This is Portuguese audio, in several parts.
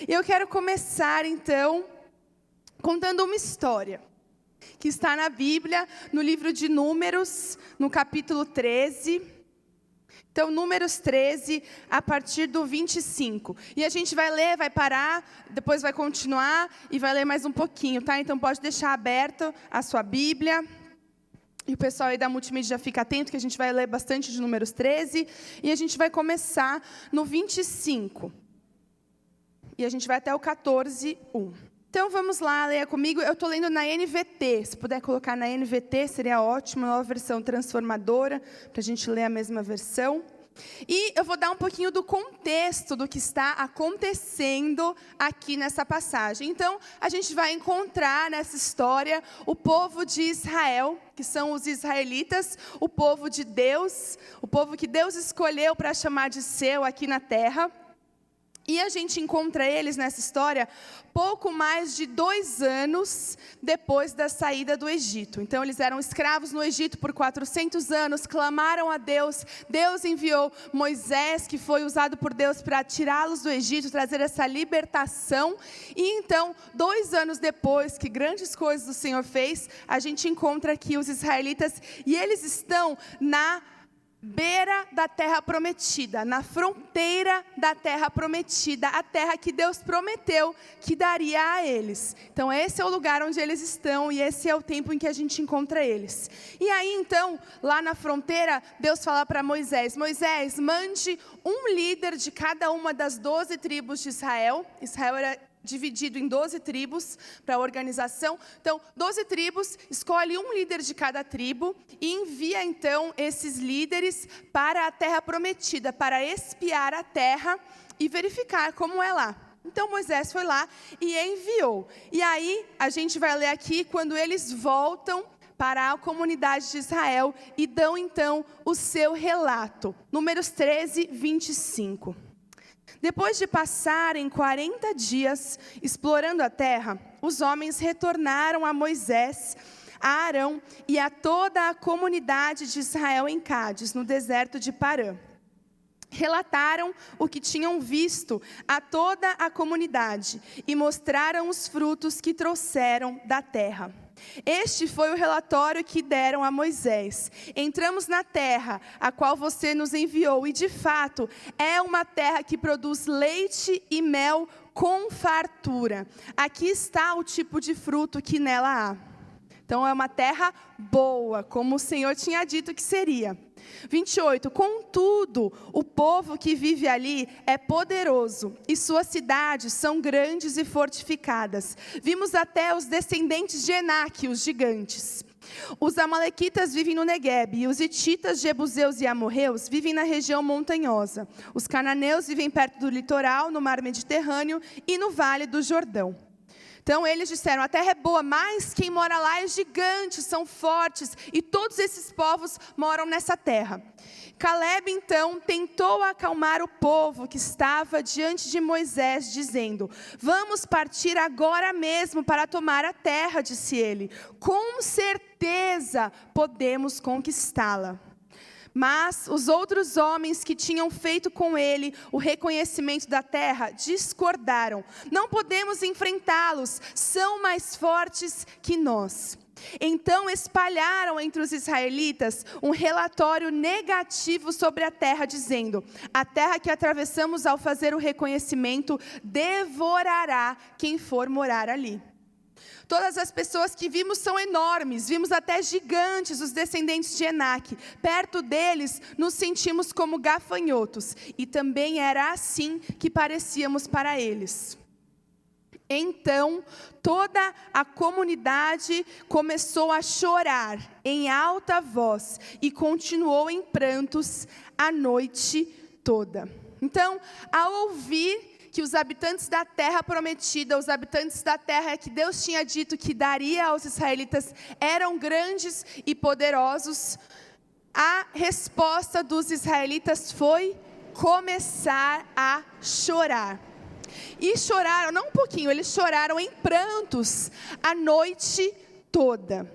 E eu quero começar, então, contando uma história que está na Bíblia, no livro de Números, no capítulo 13. Então, Números 13, a partir do 25. E a gente vai ler, vai parar, depois vai continuar e vai ler mais um pouquinho, tá? Então, pode deixar aberto a sua Bíblia. E o pessoal aí da Multimídia já fica atento, que a gente vai ler bastante de Números 13. E a gente vai começar no 25. E a gente vai até o 14, 1. Então, vamos lá, leia comigo. Eu estou lendo na NVT. Se puder colocar na NVT, seria ótimo. Nova versão transformadora, para a gente ler a mesma versão. E eu vou dar um pouquinho do contexto do que está acontecendo aqui nessa passagem. Então, a gente vai encontrar nessa história o povo de Israel, que são os israelitas, o povo de Deus, o povo que Deus escolheu para chamar de seu aqui na terra. E a gente encontra eles nessa história pouco mais de 2 anos depois da saída do Egito. Então, eles eram escravos no Egito por 400 anos, clamaram a Deus. Deus enviou Moisés, que foi usado por Deus para tirá-los do Egito, trazer essa libertação. E então, 2 anos depois que grandes coisas o Senhor fez, a gente encontra aqui os israelitas e eles estão na beira da terra prometida, na fronteira da terra prometida, a terra que Deus prometeu que daria a eles. Então esse é o lugar onde eles estão e esse é o tempo em que a gente encontra eles. E aí então, lá na fronteira, Deus fala para Moisés: Moisés, mande um líder de cada uma das 12 tribos de Israel. Israel era dividido em 12 tribos para a organização. Então, 12 tribos, escolhe um líder de cada tribo e envia então esses líderes para a terra prometida, para espiar a terra e verificar como é lá. Então, Moisés foi lá e enviou. E aí, a gente vai ler aqui quando eles voltam para a comunidade de Israel e dão então o seu relato. Números 13, 25. Depois de passarem 40 dias explorando a terra, os homens retornaram a Moisés, a Arão e a toda a comunidade de Israel em Cádiz, no deserto de Parã. Relataram o que tinham visto a toda a comunidade e mostraram os frutos que trouxeram da terra. Este foi o relatório que deram a Moisés. Entramos na terra, a qual você nos enviou, e de fato, é uma terra que produz leite e mel com fartura. Aqui está o tipo de fruto que nela há. Então, é uma terra boa, como o Senhor tinha dito que seria. 28. Contudo, o povo que vive ali é poderoso, e suas cidades são grandes e fortificadas. Vimos até os descendentes de Enaque, os gigantes. Os amalequitas vivem no Neguebe, e os hititas, jebuseus e amorreus vivem na região montanhosa. Os cananeus vivem perto do litoral, no mar Mediterrâneo e no vale do Jordão. Então eles disseram: a terra é boa, mas quem mora lá é gigante, são fortes, e todos esses povos moram nessa terra. Caleb então tentou acalmar o povo que estava diante de Moisés, dizendo: vamos partir agora mesmo para tomar a terra, disse ele. Com certeza podemos conquistá-la. Mas os outros homens que tinham feito com ele o reconhecimento da terra discordaram. Não podemos enfrentá-los, são mais fortes que nós. Então espalharam entre os israelitas um relatório negativo sobre a terra, dizendo: a terra que atravessamos ao fazer o reconhecimento devorará quem for morar ali. Todas as pessoas que vimos são enormes, vimos até gigantes, os descendentes de Enaque. Perto deles, nos sentimos como gafanhotos, e também era assim que parecíamos para eles. Então, toda a comunidade começou a chorar em alta voz e continuou em prantos a noite toda. Então, ao ouvir que os habitantes da terra prometida, os habitantes da terra que Deus tinha dito que daria aos israelitas, eram grandes e poderosos, a resposta dos israelitas foi começar a chorar. E choraram, não um pouquinho, eles choraram em prantos a noite toda.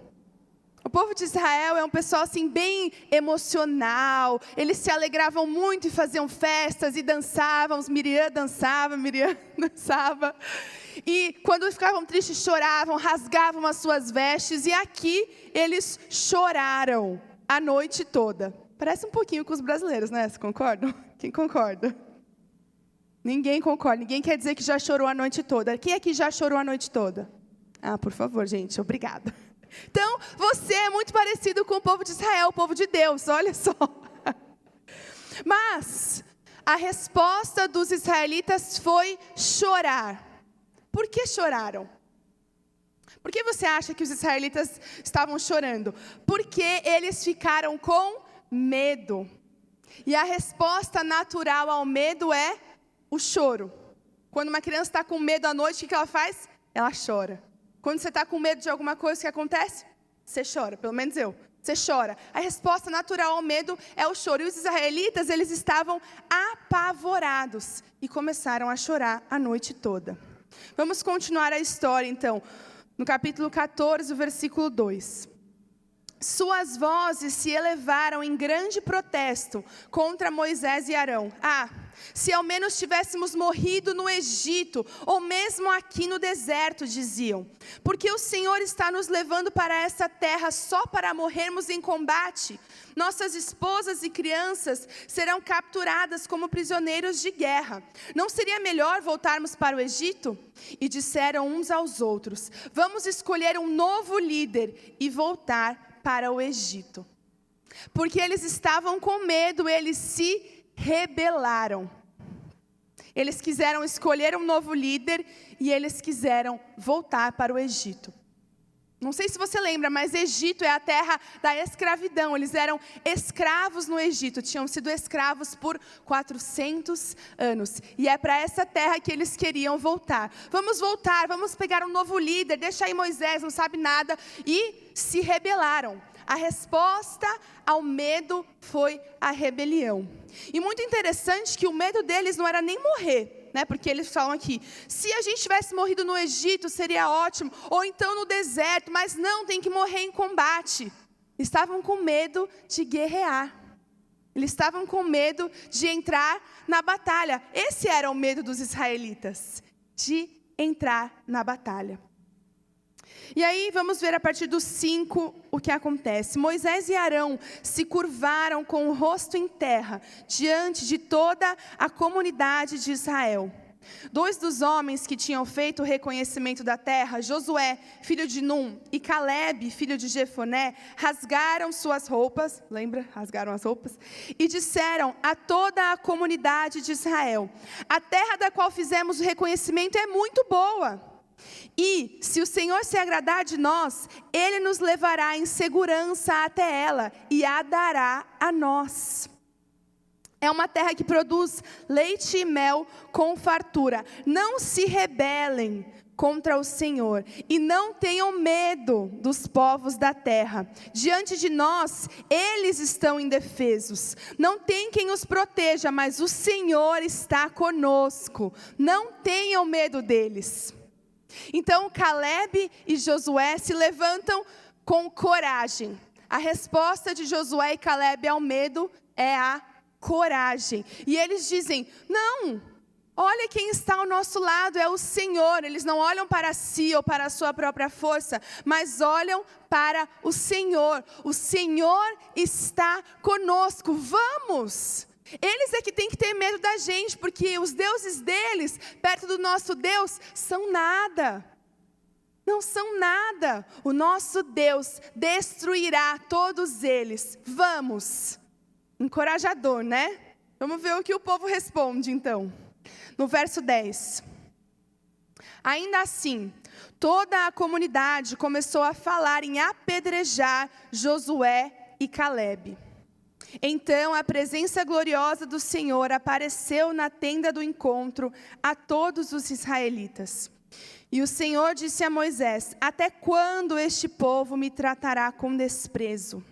O povo de Israel é um pessoal assim bem emocional. Eles se alegravam muito e faziam festas e dançavam. Miriam dançava. E quando ficavam tristes, choravam, rasgavam as suas vestes. E aqui eles choraram a noite toda. Parece um pouquinho com os brasileiros, né? Vocês concordam? Quem concorda? Ninguém concorda. Ninguém quer dizer que já chorou a noite toda. Quem aqui já chorou a noite toda? Ah, por favor, gente. Obrigada. Então, você é muito parecido com o povo de Israel, o povo de Deus. Olha só. Mas a resposta dos israelitas foi chorar. Por que choraram? Por que você acha que os israelitas estavam chorando? Porque eles ficaram com medo. E a resposta natural ao medo é o choro. Quando uma criança está com medo à noite, o que ela faz? Ela chora. Quando você está com medo de alguma coisa, o que acontece? Você chora, pelo menos eu. Você chora. A resposta natural ao medo é o choro. E os israelitas, eles estavam apavorados e começaram a chorar a noite toda. Vamos continuar a história, então. No capítulo 14, versículo 2. Suas vozes se elevaram em grande protesto contra Moisés e Arão. Se ao menos tivéssemos morrido no Egito, ou mesmo aqui no deserto, diziam. Porque o Senhor está nos levando para essa terra só para morrermos em combate. Nossas esposas e crianças serão capturadas como prisioneiros de guerra. Não seria melhor voltarmos para o Egito? E disseram uns aos outros: vamos escolher um novo líder e voltar para o Egito. Porque eles estavam com medo, eles se rebelaram. Eles quiseram escolher um novo líder e eles quiseram voltar para o Egito. Não sei se você lembra, mas Egito é a terra da escravidão. Eles eram escravos no Egito, tinham sido escravos por 400 anos. E é para essa terra que eles queriam voltar. Vamos voltar, vamos pegar um novo líder, deixa aí Moisés, não sabe nada. E se rebelaram. A resposta ao medo foi a rebelião. E muito interessante que o medo deles não era nem morrer, né? Porque eles falam aqui, se a gente tivesse morrido no Egito seria ótimo, ou então no deserto, mas não, tem que morrer em combate. Estavam com medo de guerrear. Eles estavam com medo de entrar na batalha. Esse era o medo dos israelitas, de entrar na batalha. E aí vamos ver a partir do 5 o que acontece. Moisés e Arão se curvaram com o rosto em terra, diante de toda a comunidade de Israel. 2 dos homens que tinham feito o reconhecimento da terra, Josué, filho de Num, e Calebe, filho de Jefoné, rasgaram suas roupas, lembra? Rasgaram as roupas, e disseram a toda a comunidade de Israel: a terra da qual fizemos o reconhecimento é muito boa. E, se o Senhor se agradar de nós, Ele nos levará em segurança até ela e a dará a nós. É uma terra que produz leite e mel com fartura. Não se rebelem contra o Senhor e não tenham medo dos povos da terra. Diante de nós, eles estão indefesos. Não tem quem os proteja, mas o Senhor está conosco. Não tenham medo deles. Então Calebe e Josué se levantam com coragem. A resposta de Josué e Calebe ao medo é a coragem. E eles dizem: não, olha quem está ao nosso lado, é o Senhor. Eles não olham para si ou para a sua própria força, mas olham para o Senhor. O Senhor está conosco, vamos! Eles é que têm que ter medo da gente, porque os deuses deles, perto do nosso Deus, são nada. Não são nada. O nosso Deus destruirá todos eles. Vamos. Encorajador, né? Vamos ver o que o povo responde, então. No verso 10. Ainda assim, toda a comunidade começou a falar em apedrejar Josué e Calebe. Então a presença gloriosa do Senhor apareceu na tenda do encontro a todos os israelitas. E o Senhor disse a Moisés: até quando este povo me tratará com desprezo?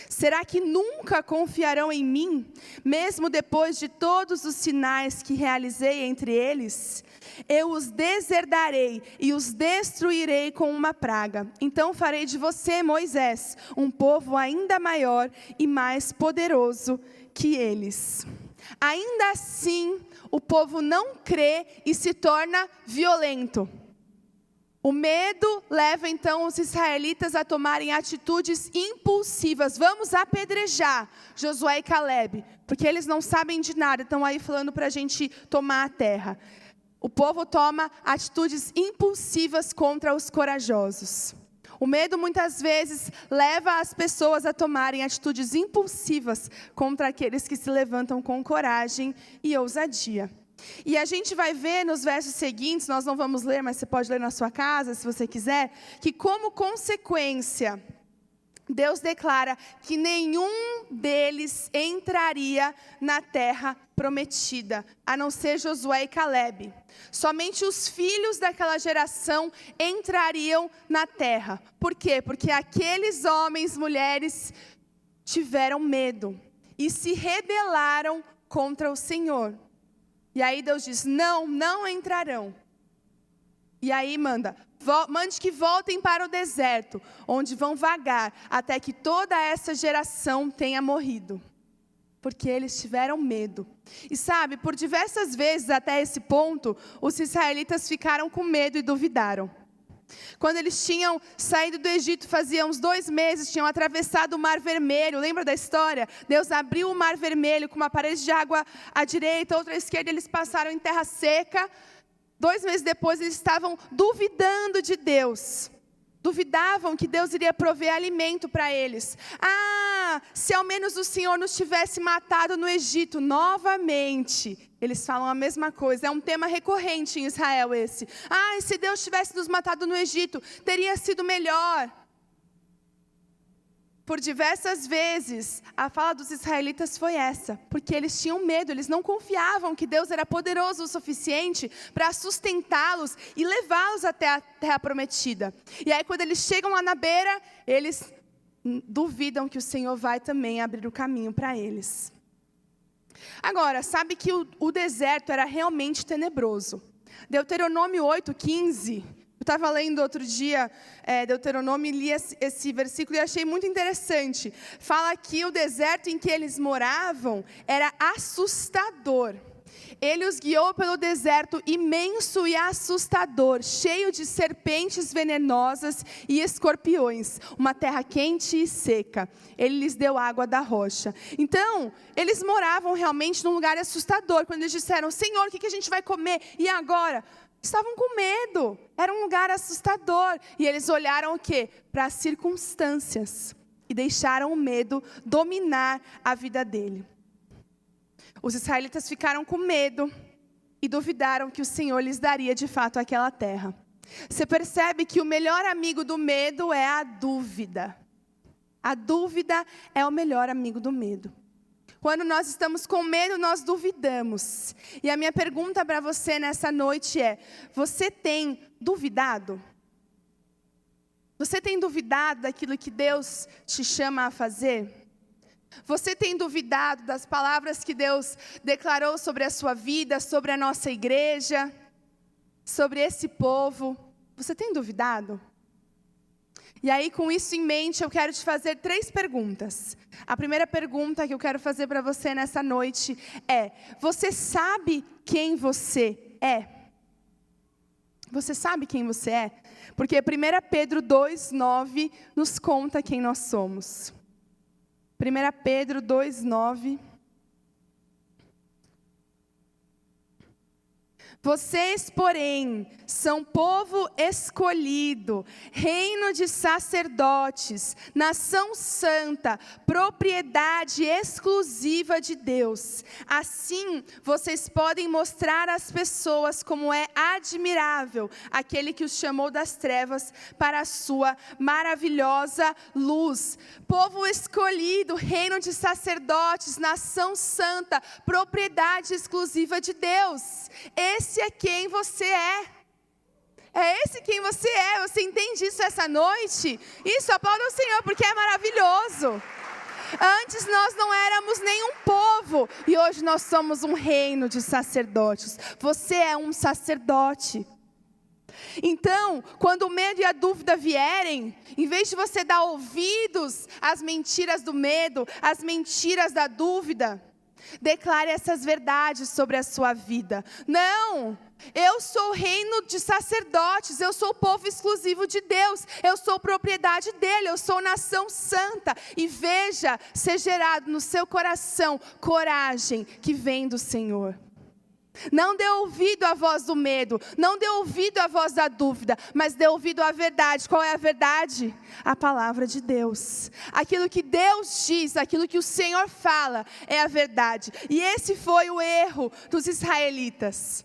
Será que nunca confiarão em mim, mesmo depois de todos os sinais que realizei entre eles? Eu os deserdarei e os destruirei com uma praga. Então farei de você, Moisés, um povo ainda maior e mais poderoso que eles. Ainda assim, o povo não crê e se torna violento. O medo leva então os israelitas a tomarem atitudes impulsivas. Vamos apedrejar Josué e Caleb, porque eles não sabem de nada, estão aí falando para a gente tomar a terra. O povo toma atitudes impulsivas contra os corajosos. O medo muitas vezes leva as pessoas a tomarem atitudes impulsivas contra aqueles que se levantam com coragem e ousadia. E a gente vai ver nos versos seguintes, nós não vamos ler, mas você pode ler na sua casa, se você quiser, que como consequência, Deus declara que nenhum deles entraria na terra prometida, a não ser Josué e Caleb. Somente os filhos daquela geração entrariam na terra. Por quê? Porque aqueles homens, mulheres, tiveram medo e se rebelaram contra o Senhor. E aí Deus diz, não entrarão. E aí mande que voltem para o deserto, onde vão vagar, até que toda essa geração tenha morrido. Porque eles tiveram medo. E sabe, por diversas vezes até esse ponto, os israelitas ficaram com medo e duvidaram. Quando eles tinham saído do Egito, fazia uns 2 meses, tinham atravessado o Mar Vermelho, lembra da história? Deus abriu o Mar Vermelho com uma parede de água à direita, outra à esquerda, eles passaram em terra seca. 2 meses depois, eles estavam duvidando de Deus. Duvidavam que Deus iria prover alimento para eles. Se ao menos o Senhor nos tivesse matado no Egito, novamente. Eles falam a mesma coisa, é um tema recorrente em Israel esse. E se Deus tivesse nos matado no Egito, teria sido melhor. Por diversas vezes, a fala dos israelitas foi essa, porque eles tinham medo, eles não confiavam que Deus era poderoso o suficiente para sustentá-los e levá-los até a terra prometida. E aí quando eles chegam lá na beira, eles duvidam que o Senhor vai também abrir o caminho para eles. Agora, sabe que o deserto era realmente tenebroso. Deuteronômio 8:15... Eu estava lendo outro dia Deuteronômio e li esse versículo e achei muito interessante. Fala que o deserto em que eles moravam era assustador. Ele os guiou pelo deserto imenso e assustador, cheio de serpentes venenosas e escorpiões, uma terra quente e seca. Ele lhes deu água da rocha. Então, eles moravam realmente num lugar assustador. Quando eles disseram, Senhor, o que a gente vai comer? E agora? Estavam com medo, era um lugar assustador. E eles olharam o quê? Para as circunstâncias. E deixaram o medo dominar a vida dele. Os israelitas ficaram com medo e duvidaram que o Senhor lhes daria de fato aquela terra. Você percebe que o melhor amigo do medo é a dúvida. A dúvida é o melhor amigo do medo. Quando nós estamos com medo, nós duvidamos. E a minha pergunta para você nessa noite é, você tem duvidado? Você tem duvidado daquilo que Deus te chama a fazer? Você tem duvidado das palavras que Deus declarou sobre a sua vida, sobre a nossa igreja, sobre esse povo? Você tem duvidado? E aí, com isso em mente, eu quero te fazer 3 perguntas. A primeira pergunta que eu quero fazer para você nessa noite é: você sabe quem você é? Você sabe quem você é? Porque 1 Pedro 2:9 nos conta quem nós somos. 1 Pedro 2:9. Vocês, porém, são povo escolhido, reino de sacerdotes, nação santa, propriedade exclusiva de Deus. Assim, vocês podem mostrar às pessoas como é admirável aquele que os chamou das trevas para a sua maravilhosa luz. Povo escolhido, reino de sacerdotes, nação santa, propriedade exclusiva de Deus. Esse é quem você é. É esse quem você é. Você entende isso essa noite? Isso, aplauda o Senhor, porque é maravilhoso. Antes nós não éramos nenhum povo e hoje nós somos um reino de sacerdotes. Você é um sacerdote. Então, quando o medo e a dúvida vierem, em vez de você dar ouvidos às mentiras do medo, às mentiras da dúvida, declare essas verdades sobre a sua vida. Não! Eu sou o reino de sacerdotes, eu sou o povo exclusivo de Deus, eu sou propriedade dele, eu sou nação santa. E veja, ser gerado no seu coração coragem que vem do Senhor. Não dê ouvido à voz do medo, não dê ouvido à voz da dúvida, mas dê ouvido à verdade. Qual é a verdade? A palavra de Deus. Aquilo que Deus diz, aquilo que o Senhor fala é a verdade. E esse foi o erro dos israelitas.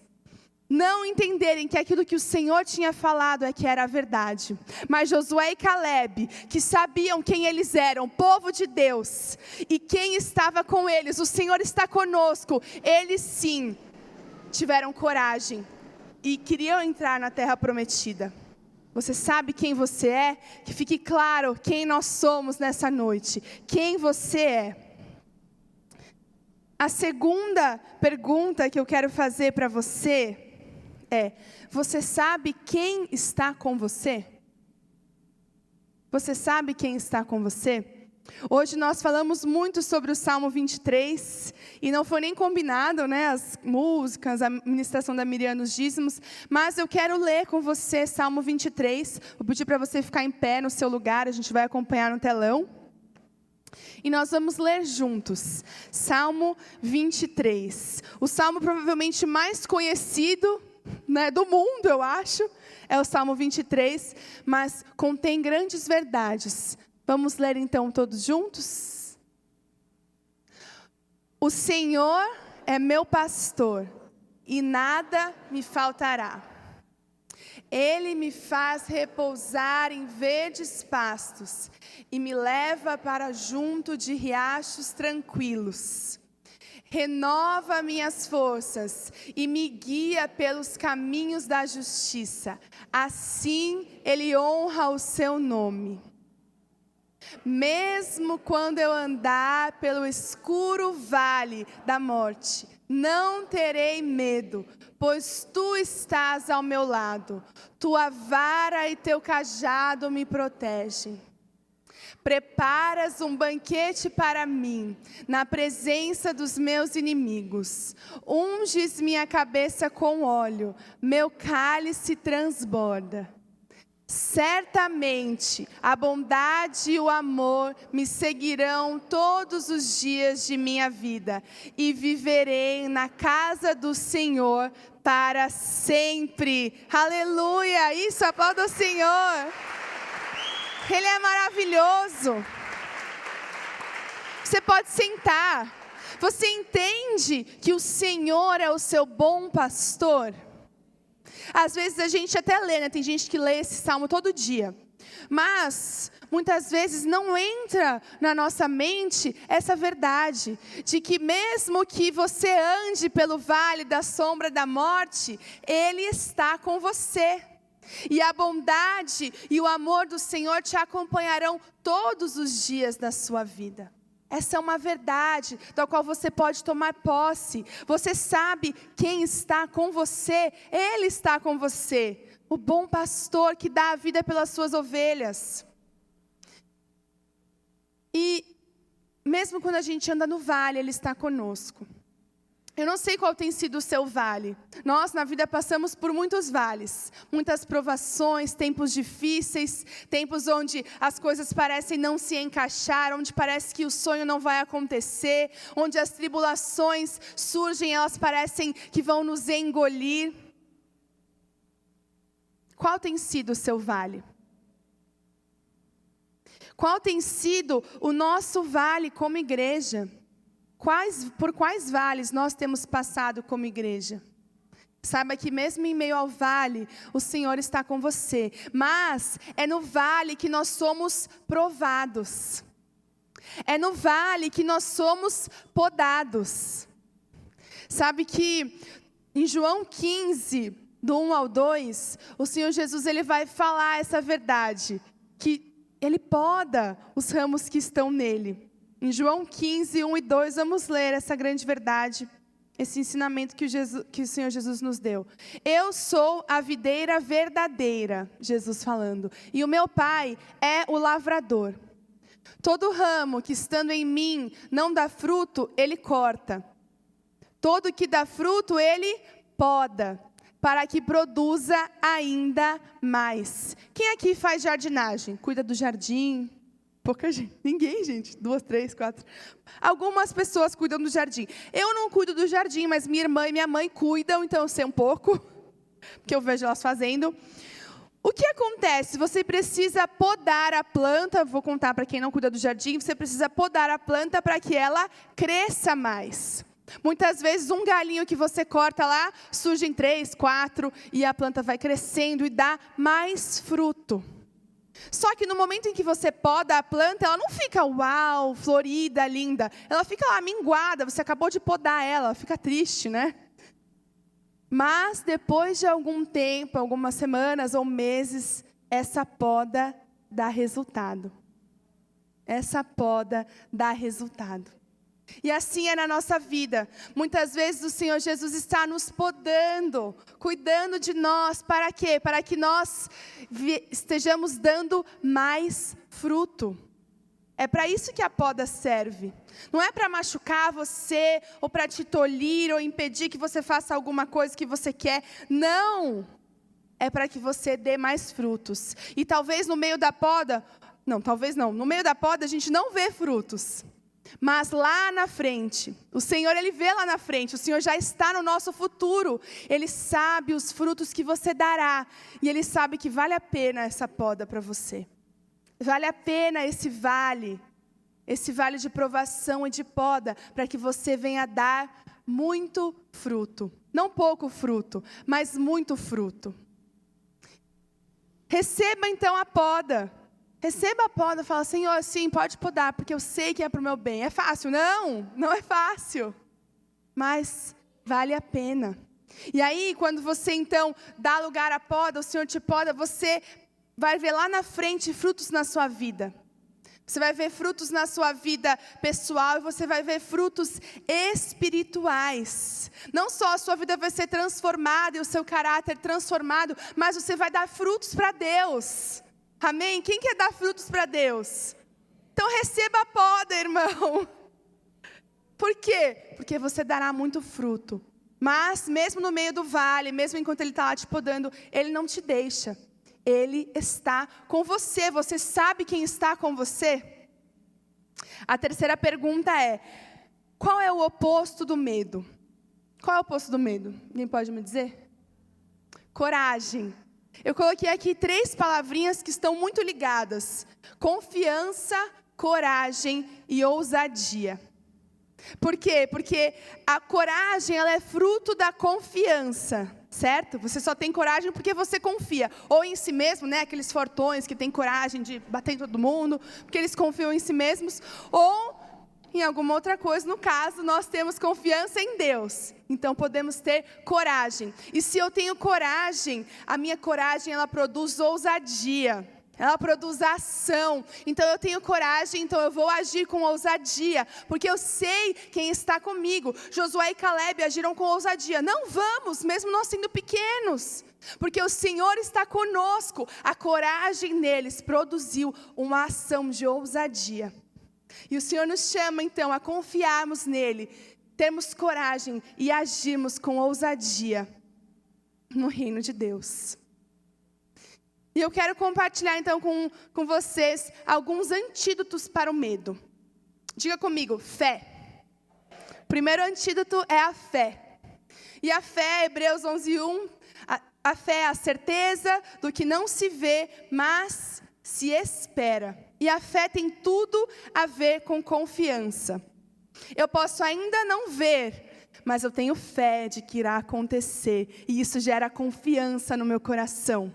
Não entenderem que aquilo que o Senhor tinha falado é que era a verdade. Mas Josué e Caleb, que sabiam quem eles eram, povo de Deus, e quem estava com eles, o Senhor está conosco, eles sim tiveram coragem e queriam entrar na terra prometida. Você sabe quem você é? Que fique claro quem nós somos nessa noite. Quem você é. A segunda pergunta que eu quero fazer para você é: você sabe quem está com você? Você sabe quem está com você? Hoje nós falamos muito sobre o Salmo 23, e não foi nem combinado, né, as músicas, a ministração da Miriam nos dízimos, mas eu quero ler com você Salmo 23, vou pedir para você ficar em pé no seu lugar, a gente vai acompanhar no telão, e nós vamos ler juntos, Salmo 23, o salmo provavelmente mais conhecido, né, do mundo, eu acho, é o Salmo 23, mas contém grandes verdades. Vamos ler então todos juntos? O Senhor é meu pastor e nada me faltará. Ele me faz repousar em verdes pastos e me leva para junto de riachos tranquilos. Renova minhas forças e me guia pelos caminhos da justiça. Assim Ele honra o seu nome. Mesmo quando eu andar pelo escuro vale da morte, não terei medo, pois Tu estás ao meu lado. Tua vara e Teu cajado me protegem. Preparas um banquete para mim, na presença dos meus inimigos. Unges minha cabeça com óleo, meu cálice transborda. Certamente a bondade e o amor me seguirão todos os dias de minha vida, e viverei na casa do Senhor para sempre. Aleluia! Isso, aplauda o Senhor. Ele é maravilhoso. Você pode sentar. Você entende que o Senhor é o seu bom pastor? Às vezes a gente até lê, né? Tem gente que lê esse salmo todo dia. Mas, muitas vezes não entra na nossa mente essa verdade. De que mesmo que você ande pelo vale da sombra da morte, Ele está com você. E a bondade e o amor do Senhor te acompanharão todos os dias da sua vida. Essa é uma verdade da qual você pode tomar posse. Você sabe quem está com você. Ele está com você. O bom pastor que dá a vida pelas suas ovelhas. E mesmo quando a gente anda no vale, Ele está conosco. Eu não sei qual tem sido o seu vale. Nós, na vida, passamos por muitos vales. Muitas provações, tempos difíceis, tempos onde as coisas parecem não se encaixar, onde parece que o sonho não vai acontecer, onde as tribulações surgem, elas parecem que vão nos engolir. Qual tem sido o seu vale? Qual tem sido o nosso vale como igreja? Por quais vales nós temos passado como igreja? Saiba que mesmo em meio ao vale, o Senhor está com você. Mas é no vale que nós somos provados. É no vale que nós somos podados. Sabe que em João 15, do 1 ao 2, o Senhor Jesus ele vai falar essa verdade. Que Ele poda os ramos que estão nele. Em João 15, 1 e 2, vamos ler essa grande verdade, esse ensinamento que o Senhor Jesus nos deu. Eu sou a videira verdadeira, Jesus falando, e o meu Pai é o lavrador. Todo ramo que estando em mim não dá fruto, Ele corta. Todo que dá fruto, Ele poda, para que produza ainda mais. Quem aqui faz jardinagem? Cuida do jardim? Pouca gente. Ninguém, gente. 2, 3, 4. Algumas pessoas cuidam do jardim. Eu não cuido do jardim, mas minha irmã e minha mãe cuidam, então eu sei um pouco, porque eu vejo elas fazendo. O que acontece? Você precisa podar a planta, vou contar para quem não cuida do jardim, você precisa podar a planta para que ela cresça mais. Muitas vezes um galinho que você corta lá, surgem 3, 4, e a planta vai crescendo e dá mais fruto. Só que no momento em que você poda a planta, ela não fica uau, florida, linda. Ela fica lá minguada, você acabou de podar ela, fica triste, né? Mas depois de algum tempo, algumas semanas ou meses, essa poda dá resultado. Essa poda dá resultado. E assim é na nossa vida. Muitas vezes o Senhor Jesus está nos podando, cuidando de nós. Para quê? Para que nós estejamos dando mais fruto. É para isso que a poda serve. Não é para machucar você, ou para te tolir, ou impedir que você faça alguma coisa que você quer. Não! É para que você dê mais frutos. E talvez no meio da poda, no meio da poda a gente não vê frutos. Mas lá na frente, o Senhor, Ele vê lá na frente, o Senhor já está no nosso futuro. Ele sabe os frutos que você dará. E Ele sabe que vale a pena essa poda para você. Vale a pena esse vale de provação e de poda, para que você venha dar muito fruto. Não pouco fruto, mas muito fruto. Receba então a poda. Receba a poda, fala, Senhor, sim, pode podar, porque eu sei que é para o meu bem. É fácil? Não é fácil. Mas vale a pena. E aí, quando você então dá lugar à poda, o Senhor te poda, você vai ver lá na frente frutos na sua vida. Você vai ver frutos na sua vida pessoal e você vai ver frutos espirituais. Não só a sua vida vai ser transformada e o seu caráter transformado, mas você vai dar frutos para Deus. Amém? Quem quer dar frutos para Deus? Então receba a poda, irmão. Por quê? Porque você dará muito fruto. Mas mesmo no meio do vale, mesmo enquanto Ele está lá te podando, Ele não te deixa. Ele está com você. Você sabe quem está com você? A terceira pergunta é: qual é o oposto do medo? Qual é o oposto do medo? Alguém pode me dizer? Coragem. Eu coloquei aqui 3 palavrinhas que estão muito ligadas: confiança, coragem e ousadia. Por quê? Porque a coragem, ela é fruto da confiança, certo? Você só tem coragem porque você confia. Ou em si mesmo, né? Aqueles fortões que têm coragem de bater em todo mundo, porque eles confiam em si mesmos. Ou em alguma outra coisa, no caso, nós temos confiança em Deus. Então podemos ter coragem. E se eu tenho coragem, a minha coragem, ela produz ousadia. Ela produz ação. Então eu tenho coragem, então eu vou agir com ousadia. Porque eu sei quem está comigo. Josué e Caleb agiram com ousadia. Não vamos, mesmo nós sendo pequenos. Porque o Senhor está conosco. A coragem neles produziu uma ação de ousadia. E o Senhor nos chama então a confiarmos nele. Termos coragem e agirmos com ousadia no reino de Deus. E eu quero compartilhar então com vocês alguns antídotos para o medo. Diga comigo, fé. O primeiro antídoto é a fé. E a fé, Hebreus 11:1, a fé é a certeza do que não se vê, mas se espera. E a fé tem tudo a ver com confiança. Eu posso ainda não ver, mas eu tenho fé de que irá acontecer. E isso gera confiança no meu coração.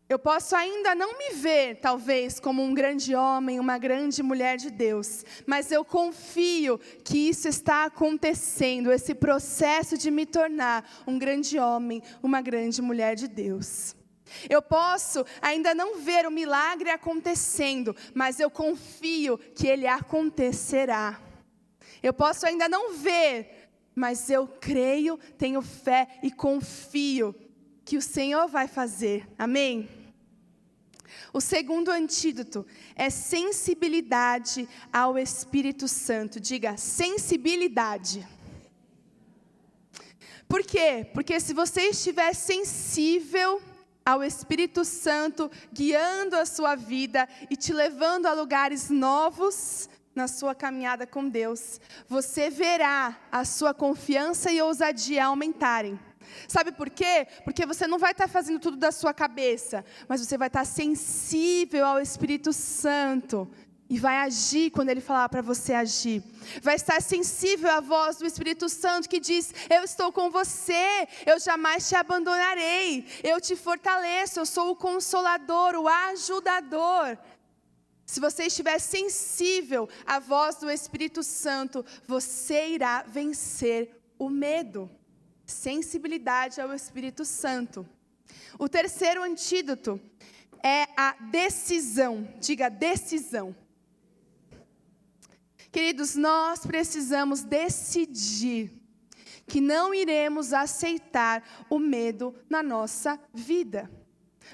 Eu posso ainda não me ver, talvez, como um grande homem, uma grande mulher de Deus. Mas eu confio que isso está acontecendo, esse processo de me tornar um grande homem, uma grande mulher de Deus. Eu posso ainda não ver o milagre acontecendo, mas eu confio que ele acontecerá. Eu posso ainda não ver, mas eu creio, tenho fé e confio que o Senhor vai fazer. Amém? O segundo antídoto é sensibilidade ao Espírito Santo. Diga, sensibilidade. Por quê? Porque se você estiver sensível ao Espírito Santo, guiando a sua vida e te levando a lugares novos na sua caminhada com Deus, você verá a sua confiança e ousadia aumentarem. Sabe por quê? Porque você não vai estar fazendo tudo da sua cabeça, mas você vai estar sensível ao Espírito Santo e vai agir quando Ele falar para você agir. Vai estar sensível à voz do Espírito Santo que diz: eu estou com você, eu jamais te abandonarei, eu te fortaleço, eu sou o consolador, o ajudador. Se você estiver sensível à voz do Espírito Santo, você irá vencer o medo. Sensibilidade ao Espírito Santo. O terceiro antídoto é a decisão. Diga, decisão. Queridos, nós precisamos decidir que não iremos aceitar o medo na nossa vida.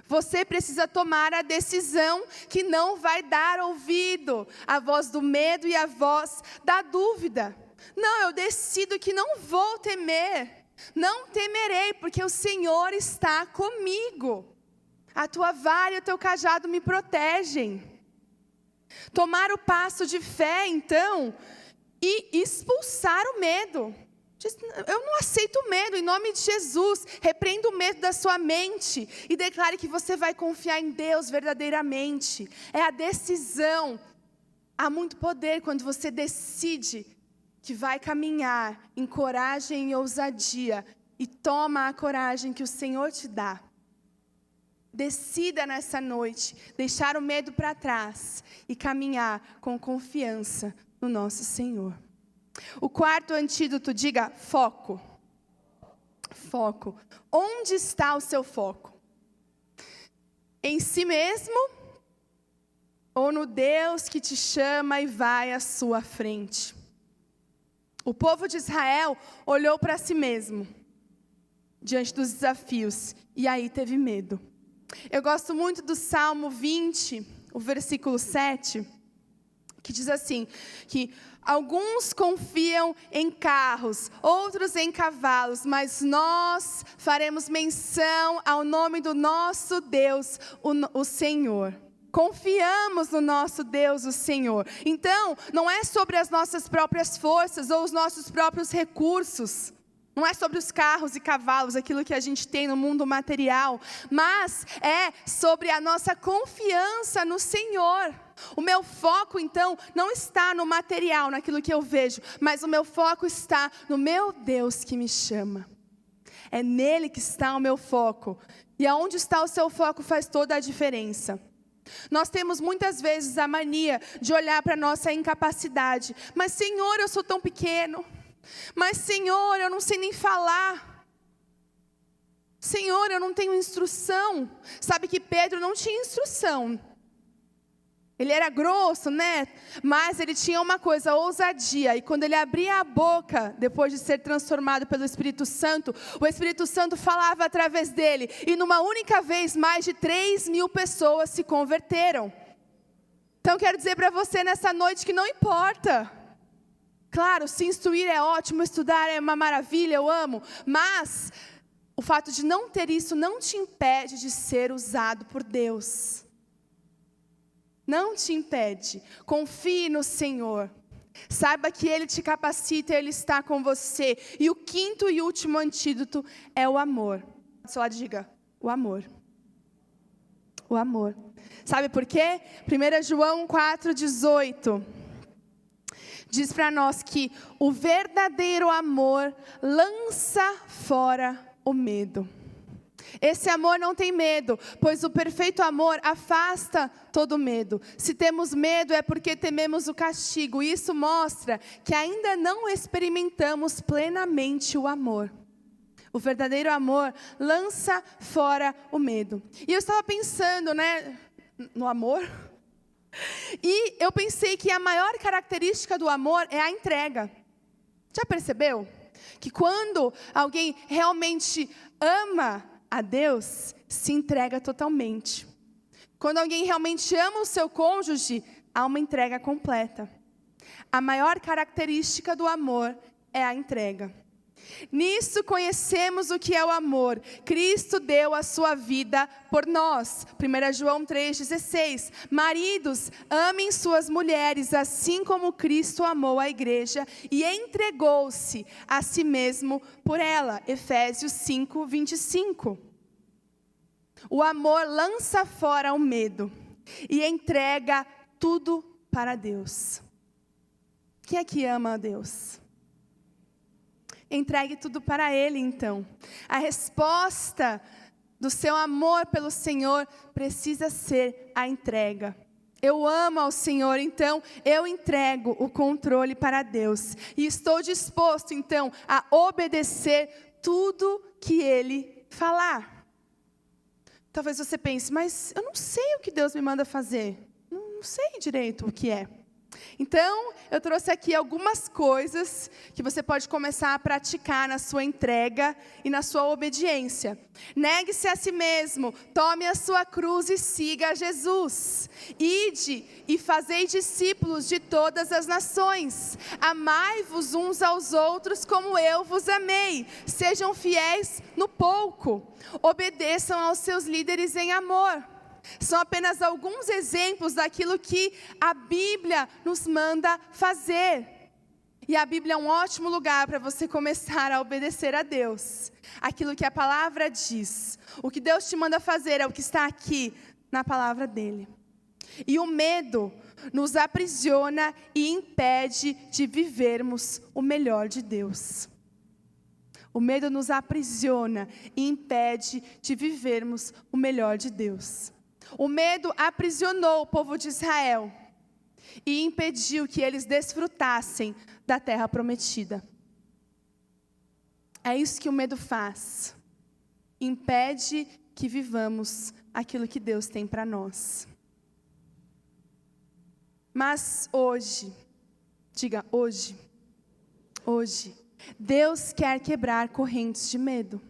Você precisa tomar a decisão que não vai dar ouvido à voz do medo e à voz da dúvida. Não, eu decido que não vou temer. Não temerei, porque o Senhor está comigo. A tua vara e o teu cajado me protegem. Tomar o passo de fé, então, e expulsar o medo. Eu não aceito o medo, em nome de Jesus. Repreenda o medo da sua mente e declare que você vai confiar em Deus verdadeiramente. É a decisão. Há muito poder quando você decide que vai caminhar em coragem e ousadia e toma a coragem que o Senhor te dá. Decida nessa noite deixar o medo para trás e caminhar com confiança no nosso Senhor. O quarto antídoto, diga, foco. Foco. Onde está o seu foco? Em si mesmo ou no Deus que te chama e vai à sua frente? O povo de Israel olhou para si mesmo, diante dos desafios, e aí teve medo. Eu gosto muito do Salmo 20, o versículo 7, que diz assim, que alguns confiam em carros, outros em cavalos, mas nós faremos menção ao nome do nosso Deus, o Senhor. Confiamos no nosso Deus, o Senhor. Então, não é sobre as nossas próprias forças ou os nossos próprios recursos. Não é sobre os carros e cavalos, aquilo que a gente tem no mundo material. Mas é sobre a nossa confiança no Senhor. O meu foco, então, não está no material, naquilo que eu vejo. Mas o meu foco está no meu Deus que me chama. É nele que está o meu foco. E aonde está o seu foco faz toda a diferença. Nós temos muitas vezes a mania de olhar para a nossa incapacidade. Mas Senhor, eu sou tão pequeno. Mas Senhor, eu não sei nem falar. Senhor, eu não tenho instrução. Sabe que Pedro não tinha instrução. Ele era grosso, né? Mas ele tinha uma coisa, ousadia. E quando ele abria a boca, depois de ser transformado pelo Espírito Santo, o Espírito Santo falava através dele. E numa única vez, mais de 3.000 pessoas se converteram. Então, quero dizer para você nessa noite que não importa. Claro, se instruir é ótimo, estudar é uma maravilha, eu amo. Mas o fato de não ter isso não te impede de ser usado por Deus. Não te impede. Confie no Senhor. Saiba que Ele te capacita, Ele está com você. E o quinto e último antídoto é o amor. Só diga, o amor. O amor. Sabe por quê? 1 João 4,18 diz para nós que o verdadeiro amor lança fora o medo. Esse amor não tem medo, pois o perfeito amor afasta todo medo. Se temos medo é porque tememos o castigo. E isso mostra que ainda não experimentamos plenamente o amor. O verdadeiro amor lança fora o medo. E eu estava pensando, no amor. E eu pensei que a maior característica do amor é a entrega. Já percebeu? Que quando alguém realmente ama a Deus, se entrega totalmente. Quando alguém realmente ama o seu cônjuge, há uma entrega completa. A maior característica do amor é a entrega. Nisso conhecemos o que é o amor. Cristo deu a sua vida por nós. 1 João 3,16. Maridos, amem suas mulheres, assim como Cristo amou a igreja e entregou-se a si mesmo por ela. Efésios 5:25. O amor lança fora o medo e entrega tudo para Deus. Quem é que ama a Deus? Entregue tudo para Ele, então. A resposta do seu amor pelo Senhor precisa ser a entrega. Eu amo ao Senhor, então eu entrego o controle para Deus. E estou disposto, então, a obedecer tudo que Ele falar. Talvez você pense, mas eu não sei o que Deus me manda fazer. Não sei direito o que é. Então, eu trouxe aqui algumas coisas que você pode começar a praticar na sua entrega e na sua obediência. Negue-se a si mesmo, tome a sua cruz e siga Jesus. Ide e fazei discípulos de todas as nações. Amai-vos uns aos outros como eu vos amei. Sejam fiéis no pouco. Obedeçam aos seus líderes em amor. São apenas alguns exemplos daquilo que a Bíblia nos manda fazer. E a Bíblia é um ótimo lugar para você começar a obedecer a Deus. Aquilo que a palavra diz. O que Deus te manda fazer é o que está aqui na palavra dele. E o medo nos aprisiona e impede de vivermos o melhor de Deus. O medo nos aprisiona e impede de vivermos o melhor de Deus. O medo aprisionou o povo de Israel e impediu que eles desfrutassem da terra prometida. É isso que o medo faz. Impede que vivamos aquilo que Deus tem para nós. Mas hoje, diga hoje, Deus quer quebrar correntes de medo.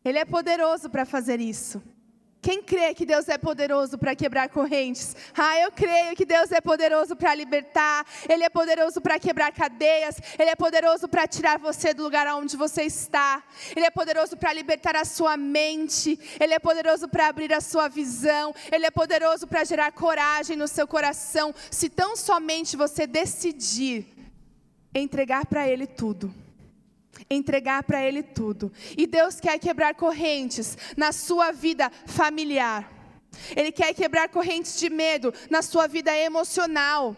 Ele é poderoso para fazer isso. Quem crê que Deus é poderoso para quebrar correntes? Eu creio que Deus é poderoso para libertar. Ele é poderoso para quebrar cadeias. Ele é poderoso para tirar você do lugar onde você está. Ele é poderoso para libertar a sua mente. Ele é poderoso para abrir a sua visão. Ele é poderoso para gerar coragem no seu coração. Se tão somente você decidir entregar para Ele tudo. Entregar para Ele tudo. E Deus quer quebrar correntes na sua vida familiar. Ele quer quebrar correntes de medo na sua vida emocional.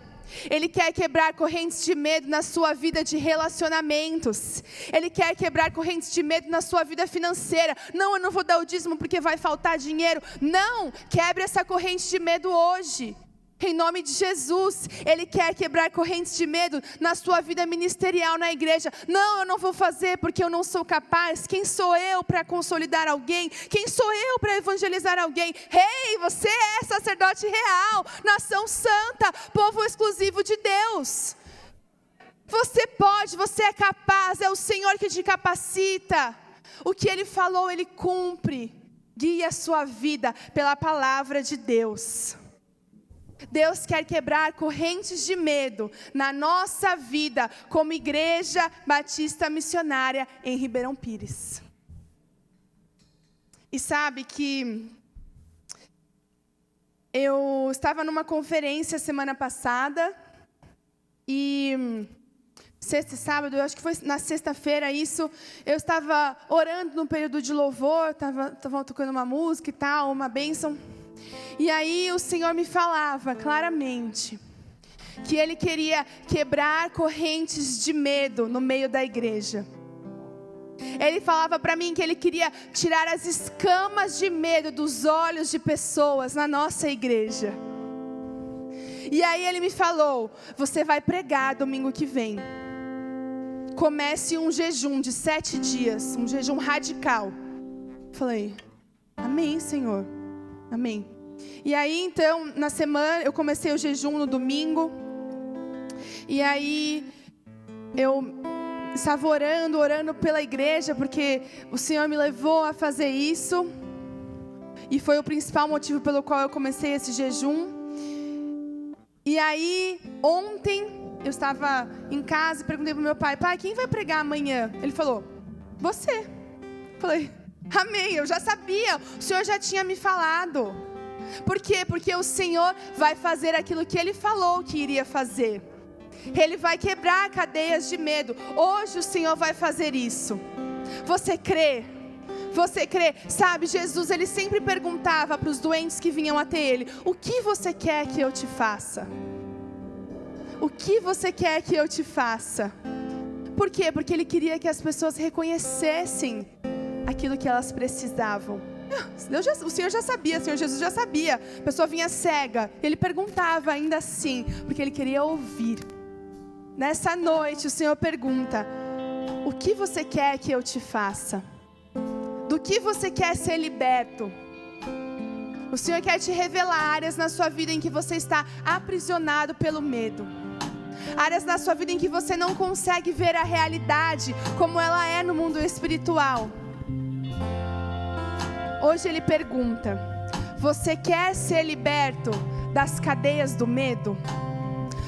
Ele quer quebrar correntes de medo na sua vida de relacionamentos. Ele quer quebrar correntes de medo na sua vida financeira. Não, eu não vou dar o dízimo porque vai faltar dinheiro. Não, quebre essa corrente de medo hoje. Em nome de Jesus, Ele quer quebrar correntes de medo na sua vida ministerial na igreja. Não, eu não vou fazer porque eu não sou capaz. Quem sou eu para consolidar alguém? Quem sou eu para evangelizar alguém? Você é sacerdote real, nação santa, povo exclusivo de Deus. Você pode, você é capaz, é o Senhor que te capacita. O que Ele falou, Ele cumpre. Guie a sua vida pela palavra de Deus. Deus quer quebrar correntes de medo na nossa vida como Igreja Batista Missionária em Ribeirão Pires. E sabe que eu estava numa conferência semana passada e sexta e sábado, eu acho que foi na sexta-feira isso, eu estava orando no período de louvor, estava tocando uma música e tal, uma bênção. E aí o Senhor me falava claramente que Ele queria quebrar correntes de medo no meio da igreja. Ele falava para mim que Ele queria tirar as escamas de medo dos olhos de pessoas na nossa igreja. E aí Ele me falou: você vai pregar domingo que vem. comece um jejum de 7 dias, um jejum radical. Falei, amém, Senhor, amém. E aí, então, na semana, eu comecei o jejum no domingo. E aí, eu estava orando pela igreja, porque o Senhor me levou a fazer isso. E foi o principal motivo pelo qual eu comecei esse jejum. E aí, ontem, eu estava em casa e perguntei para o meu pai, quem vai pregar amanhã? Ele falou, você. Falei, amém, eu já sabia, o Senhor já tinha me falado. Por quê? Porque o Senhor vai fazer aquilo que Ele falou que iria fazer. Ele vai quebrar cadeias de medo. Hoje o Senhor vai fazer isso. Você crê? Você crê? Sabe, Jesus, Ele sempre perguntava para os doentes que vinham até Ele, o que você quer que eu te faça? O que você quer que eu te faça? Por quê? Porque Ele queria que as pessoas reconhecessem aquilo que elas precisavam. O Senhor já sabia, o Senhor Jesus já sabia. A pessoa vinha cega, Ele perguntava ainda assim, porque Ele queria ouvir. Nessa noite o Senhor pergunta, o que você quer que eu te faça? Do que você quer ser liberto? O Senhor quer te revelar áreas na sua vida em que você está aprisionado pelo medo. Áreas na sua vida em que você não consegue ver a realidade como ela é no mundo espiritual. Hoje Ele pergunta, você quer ser liberto das cadeias do medo?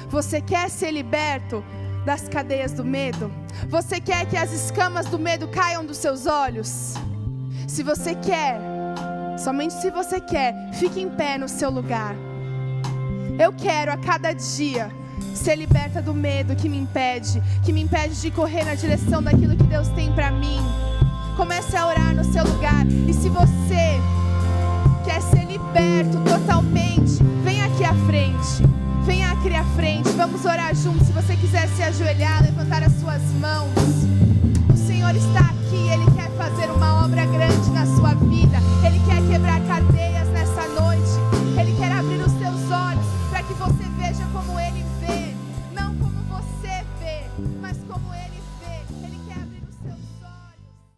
Você quer ser liberto das cadeias do medo? Você quer que as escamas do medo caiam dos seus olhos? Se você quer, somente se você quer, fique em pé no seu lugar. Eu quero a cada dia ser liberta do medo que me impede de correr na direção daquilo que Deus tem para mim. Comece a orar no seu lugar. E se você quer ser liberto totalmente, vem aqui à frente. Venha aqui à frente. Vamos orar juntos. Se você quiser se ajoelhar, levantar as suas mãos. O Senhor está aqui. Ele quer fazer uma obra grande na sua vida. Ele quer quebrar cadeias nessa noite. Ele quer abrir os seus olhos para que você veja como Ele vê. Não como você vê, mas como Ele vê. Ele quer abrir